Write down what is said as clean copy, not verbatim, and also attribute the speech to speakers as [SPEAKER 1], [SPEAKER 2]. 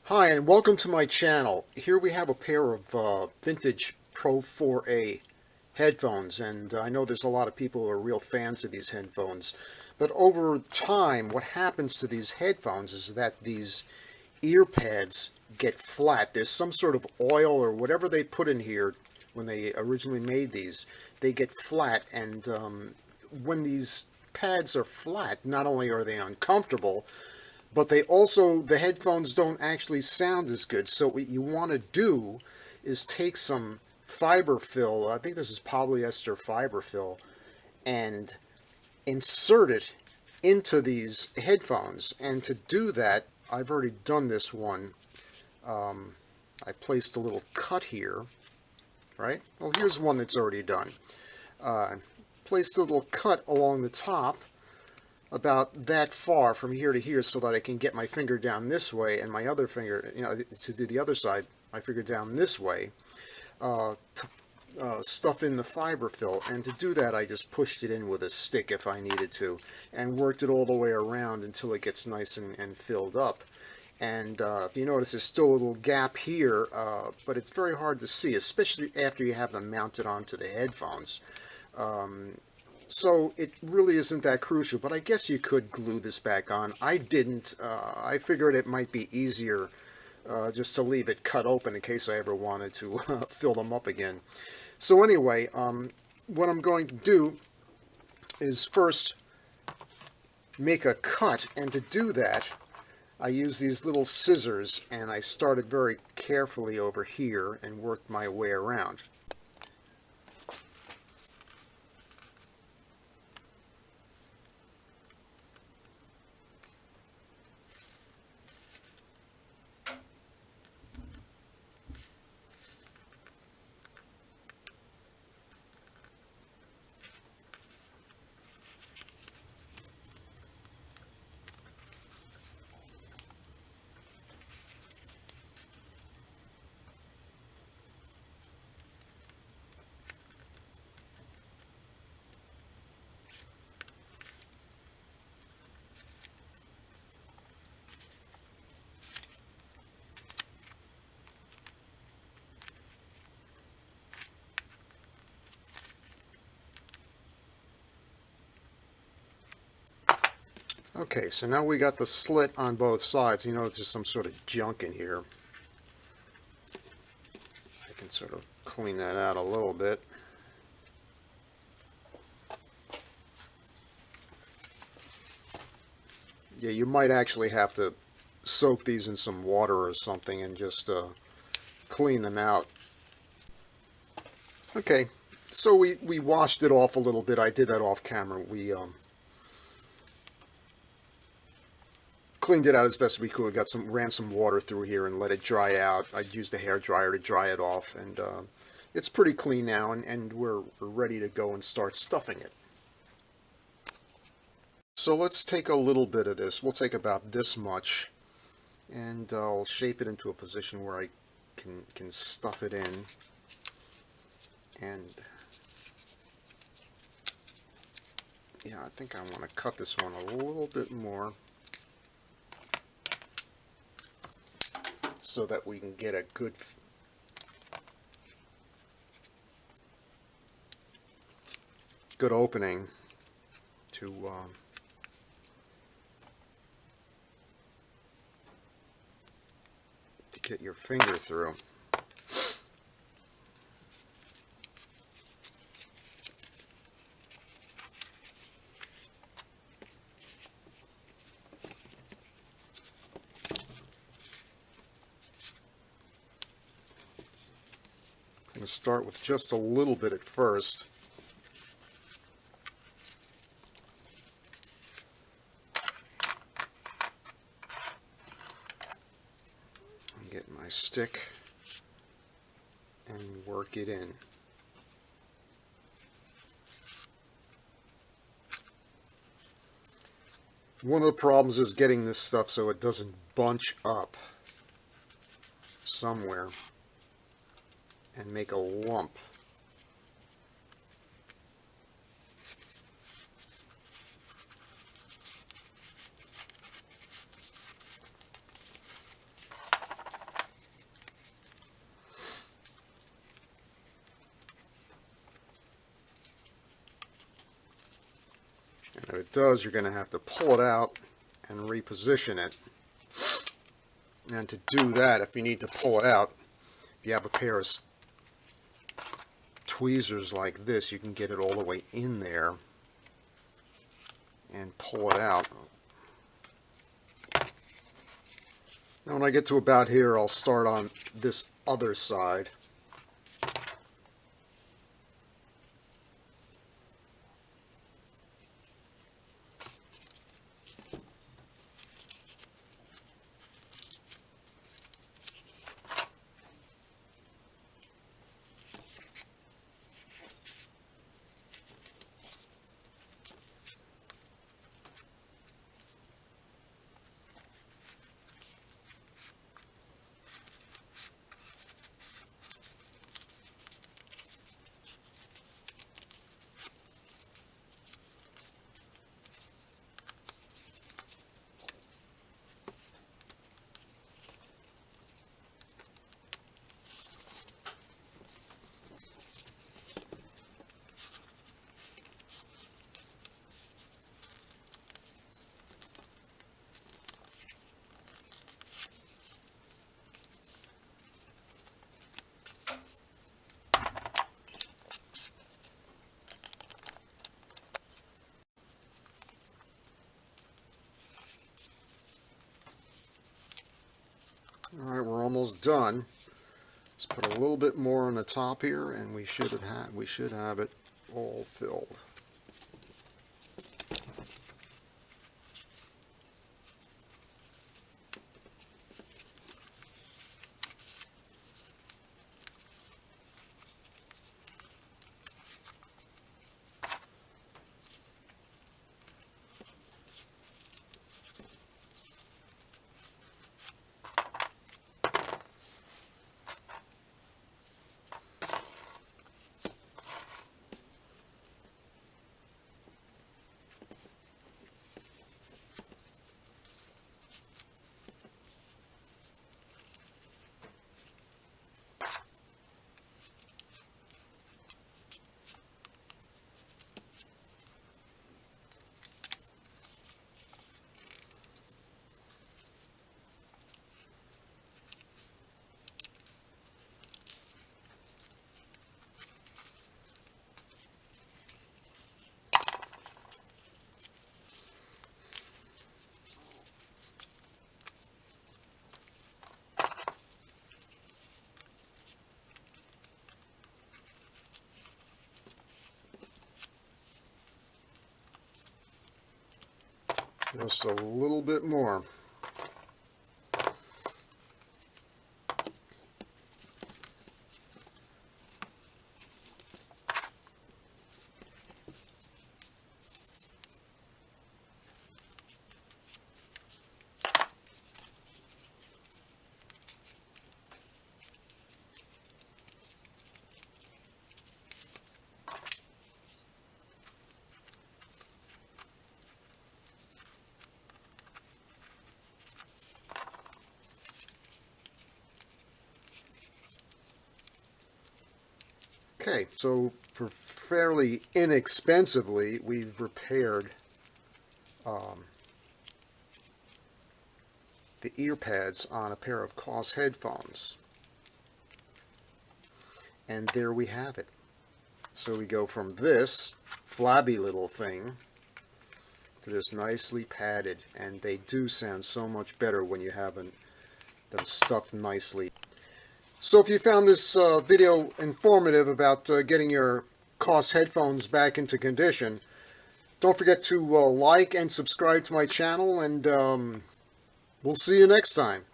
[SPEAKER 1] Hi, and welcome to my channel. Here we have a pair of vintage Pro4aa headphones, and I know there's a lot of people who are real fans of these headphones. But over time, what happens to these headphones is that these ear pads get flat. There's some sort of oil or whatever they put in here when they originally made these. They get flat, and when these pads are flat, not only are they uncomfortable, but the headphones don't actually sound as good. So what you want to do is take some fiber fill, I think this is polyester fiber fill, and insert it into these headphones. And to do that, I've already done this one. I placed a little cut here, right? Well, here's one that's already done. Placed a little cut along the top, about that far from here to here, so that I can get my finger down this way and my other finger, to do the other side, my finger down this way, to stuff in the fiber fill. And to do that, I just pushed it in with a stick if I needed to, and worked it all the way around until it gets nice and filled up. And if you notice, there's still a little gap here, but it's very hard to see, especially after you have them mounted onto the headphones. So it really isn't that crucial, but I guess you could glue this back on. I didn't. I figured it might be easier just to leave it cut open in case I ever wanted to fill them up again. So anyway, what I'm going to do is first make a cut, and to do that, I use these little scissors, and I started very carefully over here and worked my way around. Okay, so now we got the slit on both sides. You know, there's some sort of junk in here. I can sort of clean that out a little bit. Yeah, you might actually have to soak these in some water or something and just clean them out. Okay, so we washed it off a little bit. I did that off camera. We cleaned it out as best we could. Ran some water through here and let it dry out. I used a hair dryer to dry it off, and it's pretty clean now, and we're ready to go and start stuffing it. So let's take a little bit of this. We'll take about this much, and I'll shape it into a position where I can stuff it in. And yeah, I think I want to cut this one a little bit more, so that we can get a good opening to get your finger through. I'm going to start with just a little bit at first. And get my stick and work it in. One of the problems is getting this stuff so it doesn't bunch up somewhere and make a lump. If it does, you're going to have to pull it out and reposition it. And to do that, if you need to pull it out, if you have a pair of tweezers like this, you can get it all the way in there and pull it out. Now when I get to about here, I'll start on this other side. Alright, we're almost done. Just put a little bit more on the top here, and we should have it all filled. Just a little bit more. Okay, so for fairly inexpensively, we've repaired the ear pads on a pair of KOSS headphones. And there we have it. So we go from this flabby little thing to this nicely padded, and they do sound so much better when you have them stuffed nicely. So if you found this video informative about getting your KOSS headphones back into condition, don't forget to like and subscribe to my channel, and we'll see you next time.